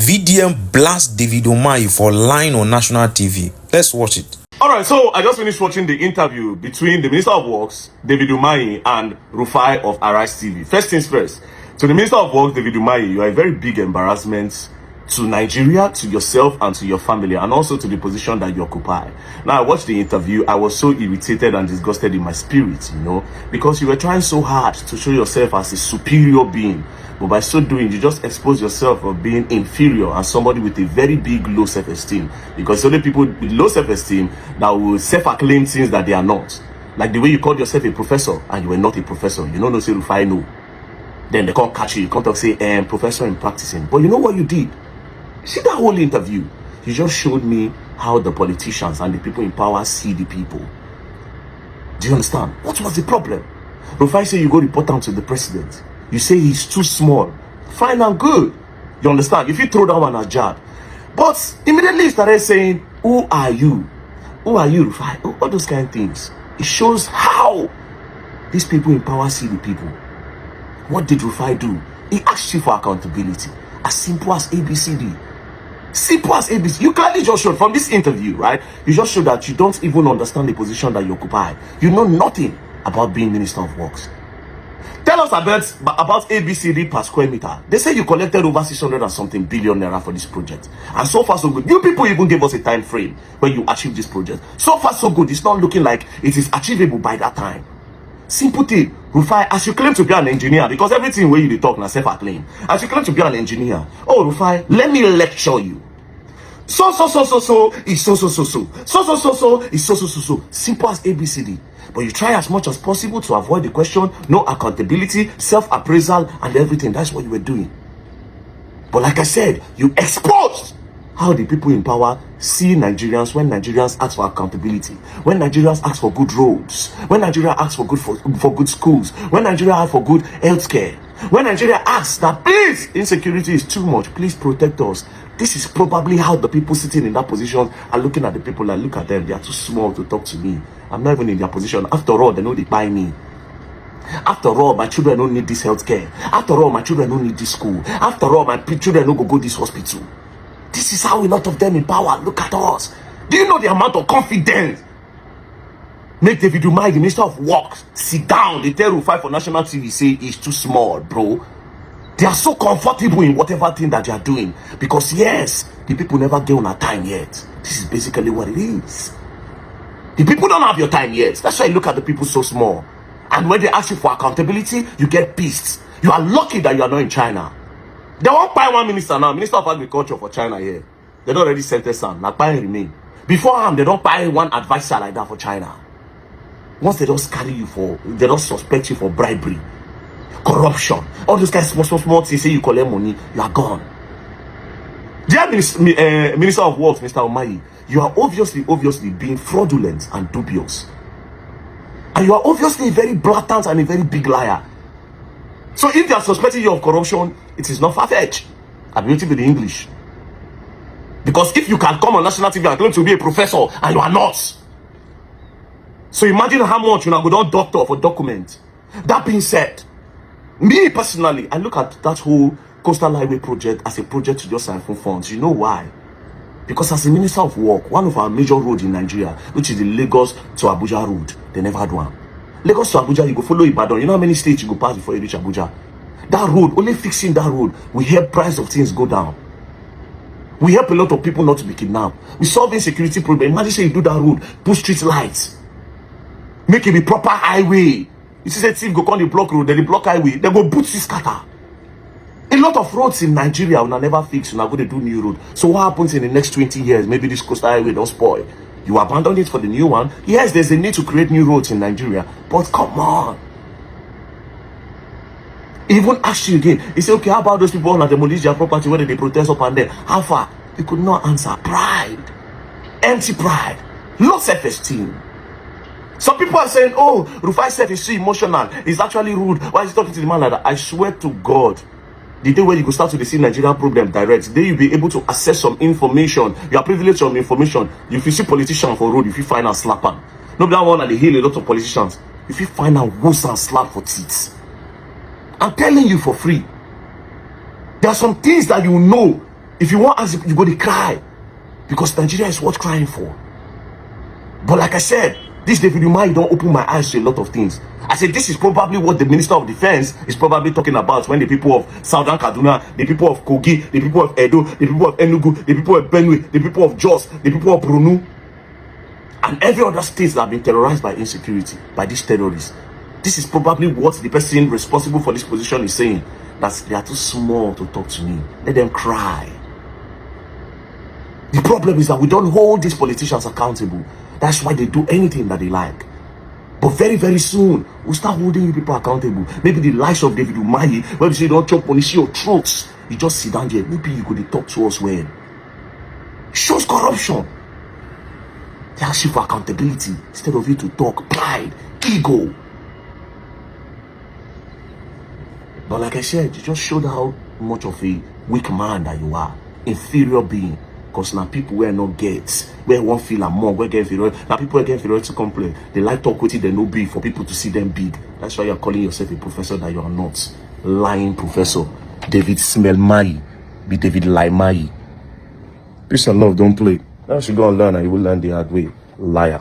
VDM blasts David Umahi for lying on national TV. Let's watch it. Alright, so I just finished watching the interview between the Minister of Works, David Umahi, and Rufai of Arise TV. First things first, to the Minister of Works, David Umahi, you are a very big embarrassment to Nigeria, to yourself, and to your family, and also to the position that you occupy. Now, I watched the interview. I was so irritated and disgusted in my spirit, because you were trying so hard to show yourself as a superior being. But by so doing, you just expose yourself of being inferior and somebody with a very big low self-esteem. Because only people with low self-esteem that will self-acclaim things that they are not. Like the way you called yourself a professor and you were not a professor. You don't know, say Rufai no. Then they can't catch you. You can't talk, say, professor in practicing. But you know what you did? See that whole interview? You just showed me how the politicians and the people in power see the people. Do you understand? What was the problem? Rufai say you go report down to the president. You say he's too small. Fine and good. You understand? If you throw that one a jab. But immediately he started saying, who are you? Who are you, Rufai? All those kind of things. It shows how these people in power see the people. What did Rufai do? He asked you for accountability. As simple as ABCD. Simple as ABC. You clearly just showed from this interview, right? You just showed that you don't even understand the position that you occupy. You know nothing about being Minister of Works. Tell us about ABCD per square meter. They say you collected over 600 and something billion naira for this project. And so far so good. You people even gave us a time frame when you achieved this project. So far so good. It's not looking like it is achievable by that time. Simple thing. Rufai, as you claim to be an engineer, because everything where you talk now self-acclaim. As you claim to be an engineer, oh Rufai, let me lecture you. So is so. Simple as ABCD. But you try as much as possible to avoid the question, no accountability, self-appraisal, and everything. That's what you were doing. But like I said, you exposed how the people in power see Nigerians when Nigerians ask for accountability, when Nigerians ask for good roads, when Nigeria asks for good schools, when Nigeria asks for good healthcare, when Nigeria asks that please, insecurity is too much, please protect us. This is probably how the people sitting in that position are looking at the people and look at them. They are too small to talk to me. I'm not even in their position. After all, they know they buy me. After all, my children don't need this healthcare. After all, my children don't need this school. After all, my children don't go this hospital. This is how a lot of them in power look at us. Do you know the amount of confidence? Make David Umahi, the Minister of Works, sit down. They tell Rufai for national TV, say it's too small, bro. They are so comfortable in whatever thing that they are doing. Because yes, the people never get on our time yet. This is basically what it is. The people don't have your time yet. That's why you look at the people so small. And when they ask you for accountability, you get pissed. You are lucky that you are not in China. They won't buy one minister now, Minister of Agriculture for China here. They don't already sentence some. Like buying remain. Before they don't buy one advisor like that for China. Once they don't carry you they don't suspect you for bribery, corruption, all those guys small things, say you collect money, you are gone. Dear Minister of Works, Mr. Umahi, you are obviously being fraudulent and dubious. And you are obviously a very blatant and a very big liar. So if they are suspecting you of corruption, it is not far-fetched. I'm waiting for the English. Because if you can come on national TV and claim to be a professor and you are not. So imagine how much you go down doctor for document. That being said, me personally, I look at that whole coastal highway project as a project to just siphon funds. You know why? Because as a Minister of Work, one of our major roads in Nigeria, which is the Lagos to Abuja road, they never had one. Lagos to Abuja, you go follow Ibadan. You know how many states you go pass before you reach Abuja? That road, only fixing that road, we help price of things go down. We help a lot of people not to be kidnapped. We solve insecurity problem. Imagine say you do that road, put street lights, make it be proper highway. You see, say go on the block road, then the block highway, they go boot this scatter. A lot of roads in Nigeria will never fix, we're going to do new road. So what happens in the next 20 years? Maybe this coastal highway don't spoil. You abandon it for the new one. Yes, there's a need to create new roads in Nigeria, but come on. Even ask you again. He said, okay, how about those people that demolish their property where they protest up and there? How far? You could not answer. Pride. Empty pride. Low self-esteem. Some people are saying, oh, Rufai said he's so emotional. He's actually rude. Why is he talking to the man like that? I swear to God, the day where you go start to see Nigerian problem direct, the day you'll be able to access some information, you are privileged some information. If you see politician for road, if you find out slap him. Nobody that one at the hill, a lot of politicians. If you find out worse and slap for teeth. I'm telling you for free. There are some things that you know If you want answer, you go to cry. Because Nigeria is worth crying for. But like I said, this David Umahi don't open my eyes to a lot of things. I said this is probably what the Minister of Defense is probably talking about when the people of Southern Kaduna, the people of Kogi, the people of Edo, the people of Enugu, the people of Benue, the people of Jos, the people of Brunu, and every other state that have been terrorized by insecurity, by these terrorists. This is probably what the person responsible for this position is saying. That they are too small to talk to me. Let them cry. The problem is that we don't hold these politicians accountable. That's why they do anything that they like. But very, very soon, we'll start holding you people accountable. Maybe the likes of David Umahi, when you say don't chop money, see your throats. You just sit down there. Maybe you could talk to us when. Shows corruption. They ask you for accountability instead of you to talk. Pride, ego. But like I said, you just showed how much of a weak man that you are. Inferior being. Because now people where not get, where won't feel among, where get inferior. Now people where get inferior to complain. They like talk with it, they no big for people to see them big. That's why you're calling yourself a professor that you are not. Lying professor. David Smell Mai. Be David Lie Mai. Peace and love, don't play. Now you should go and learn and you will learn the hard way. Liar.